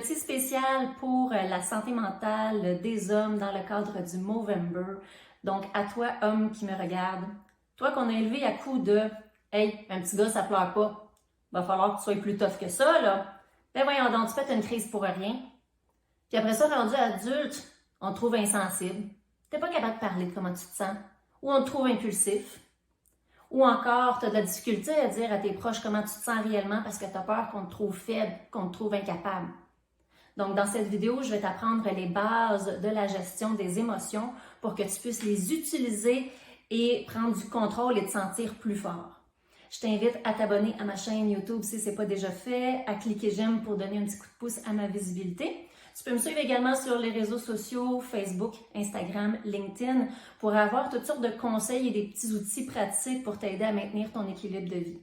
petit spécial pour la santé mentale des hommes dans le cadre du Movember. Donc, à toi, homme qui me regarde, toi qu'on a élevé à coup de « Hey, un petit gars, ça pleure pas. Va falloir que tu sois plus tough que ça, là. » Ben voyons donc, tu fais une crise pour rien. Puis après ça, rendu adulte, on te trouve insensible. T'es pas capable de parler de comment tu te sens. Ou on te trouve impulsif. Ou encore, tu as de la difficulté à dire à tes proches comment tu te sens réellement parce que tu as peur qu'on te trouve faible, qu'on te trouve incapable. Donc, dans cette vidéo, je vais t'apprendre les bases de la gestion des émotions pour que tu puisses les utiliser et prendre du contrôle et te sentir plus fort. Je t'invite à t'abonner à ma chaîne YouTube si ce n'est pas déjà fait, à cliquer j'aime pour donner un petit coup de pouce à ma visibilité. Tu peux me suivre également sur les réseaux sociaux, Facebook, Instagram, LinkedIn, pour avoir toutes sortes de conseils et des petits outils pratiques pour t'aider à maintenir ton équilibre de vie.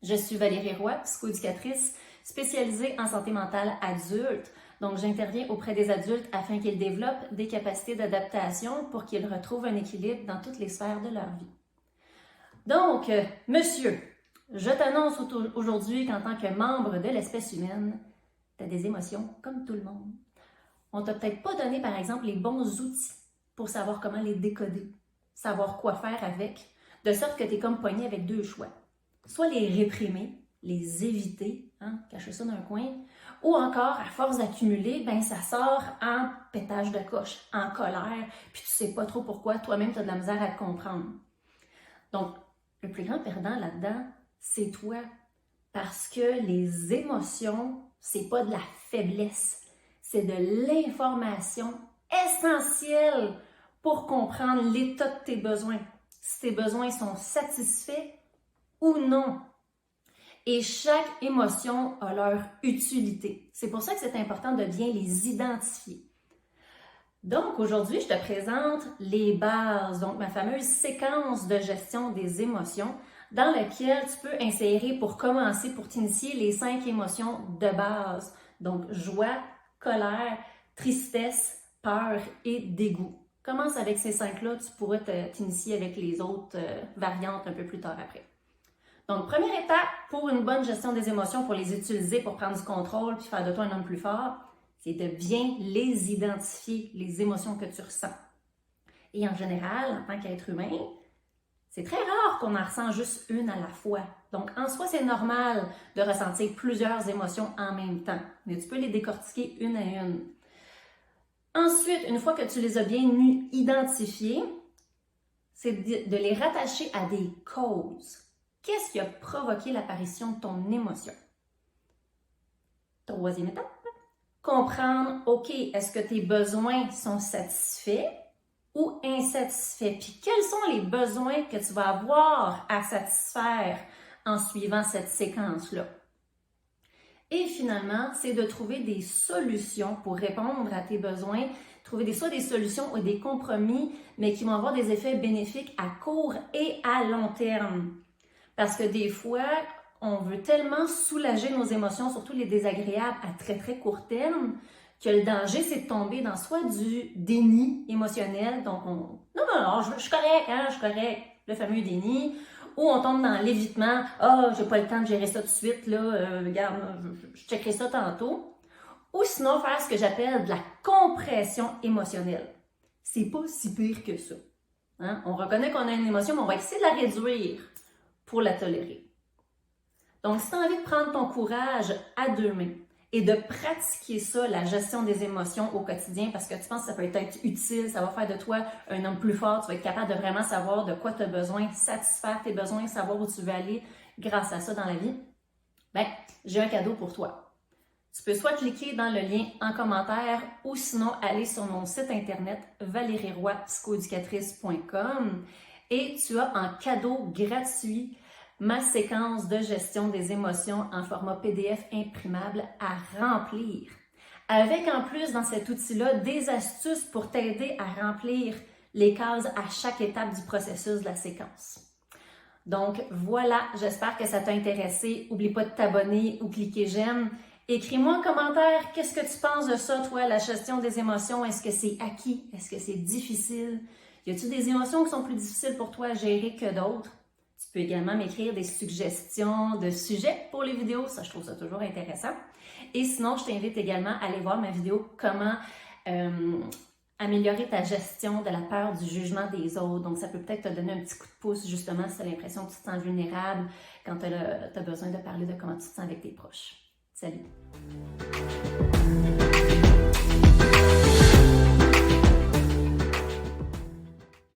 Je suis Valérie Roy, psychoéducatrice spécialisée en santé mentale adulte. Donc, j'interviens auprès des adultes afin qu'ils développent des capacités d'adaptation pour qu'ils retrouvent un équilibre dans toutes les sphères de leur vie. Donc, monsieur, je t'annonce aujourd'hui qu'en tant que membre de l'espèce humaine, tu as des émotions comme tout le monde. On t'a peut-être pas donné, par exemple, les bons outils pour savoir comment les décoder, savoir quoi faire avec, de sorte que tu es comme pogné avec deux choix. Soit les réprimer, les éviter, cacher ça dans un coin, ou encore, à force d'accumuler, ben ça sort en pétage de coche, en colère, puis tu sais pas trop pourquoi, toi-même tu as de la misère à te comprendre. Donc, le plus grand perdant là-dedans, c'est toi, parce que les émotions, c'est pas de la faiblesse, c'est de l'information essentielle pour comprendre l'état de tes besoins, si tes besoins sont satisfaits ou non. Et chaque émotion a leur utilité. C'est pour ça que c'est important de bien les identifier. Donc, aujourd'hui, je te présente les bases, donc ma fameuse séquence de gestion des émotions dans laquelle tu peux insérer pour commencer, pour t'initier les 5 émotions de base. Donc, joie, colère, tristesse, peur et dégoût. Commence avec ces 5-là, tu pourras t'initier avec les autres variantes un peu plus tard après. Donc, première étape pour une bonne gestion des émotions, pour les utiliser, pour prendre du contrôle puis faire de toi un homme plus fort, c'est de bien les identifier, les émotions que tu ressens. Et en général, en tant qu'être humain, c'est très rare qu'on en ressent juste une à la fois. Donc, en soi, c'est normal de ressentir plusieurs émotions en même temps, mais tu peux les décortiquer une à une. Ensuite, une fois que tu les as bien identifiées, c'est de les rattacher à des causes. Qu'est-ce qui a provoqué l'apparition de ton émotion? Troisième étape, comprendre, OK, est-ce que tes besoins sont satisfaits ou insatisfaits? Puis quels sont les besoins que tu vas avoir à satisfaire en suivant cette séquence-là? Et finalement, c'est de trouver des solutions pour répondre à tes besoins, trouver soit des solutions ou des compromis, mais qui vont avoir des effets bénéfiques à court et à long terme. Parce que des fois, on veut tellement soulager nos émotions, surtout les désagréables, à très, très court terme, que le danger, c'est de tomber dans soit du déni émotionnel, donc non, je suis correct, je suis correct, le fameux déni, ou on tombe dans l'évitement, j'ai pas le temps de gérer ça tout de suite, là, regarde, je checkerai ça tantôt. Ou sinon, faire ce que j'appelle de la compression émotionnelle. C'est pas si pire que ça. On reconnaît qu'on a une émotion, mais on va essayer de la réduire pour la tolérer. Donc, si tu as envie de prendre ton courage à deux mains et de pratiquer ça, la gestion des émotions au quotidien, parce que tu penses que ça peut être utile, ça va faire de toi un homme plus fort, tu vas être capable de vraiment savoir de quoi tu as besoin, satisfaire tes besoins, savoir où tu veux aller grâce à ça dans la vie, ben, j'ai un cadeau pour toi. Tu peux soit cliquer dans le lien en commentaire ou sinon aller sur mon site internet valérieroypsychoéducatrice.com et tu as en cadeau gratuit ma séquence de gestion des émotions en format PDF imprimable à remplir. Avec en plus dans cet outil-là des astuces pour t'aider à remplir les cases à chaque étape du processus de la séquence. Donc voilà, j'espère que ça t'a intéressé. N'oublie pas de t'abonner ou cliquer j'aime. Écris-moi en commentaire, qu'est-ce que tu penses de ça, toi, la gestion des émotions? Est-ce que c'est acquis? Est-ce que c'est difficile? Y a-t-il des émotions qui sont plus difficiles pour toi à gérer que d'autres? Tu peux également m'écrire des suggestions de sujets pour les vidéos, ça je trouve ça toujours intéressant. Et sinon, je t'invite également à aller voir ma vidéo comment améliorer ta gestion de la peur du jugement des autres. Donc, ça peut peut-être te donner un petit coup de pouce, justement, si tu as l'impression que tu te sens vulnérable quand tu as besoin de parler de comment tu te sens avec tes proches. Salut!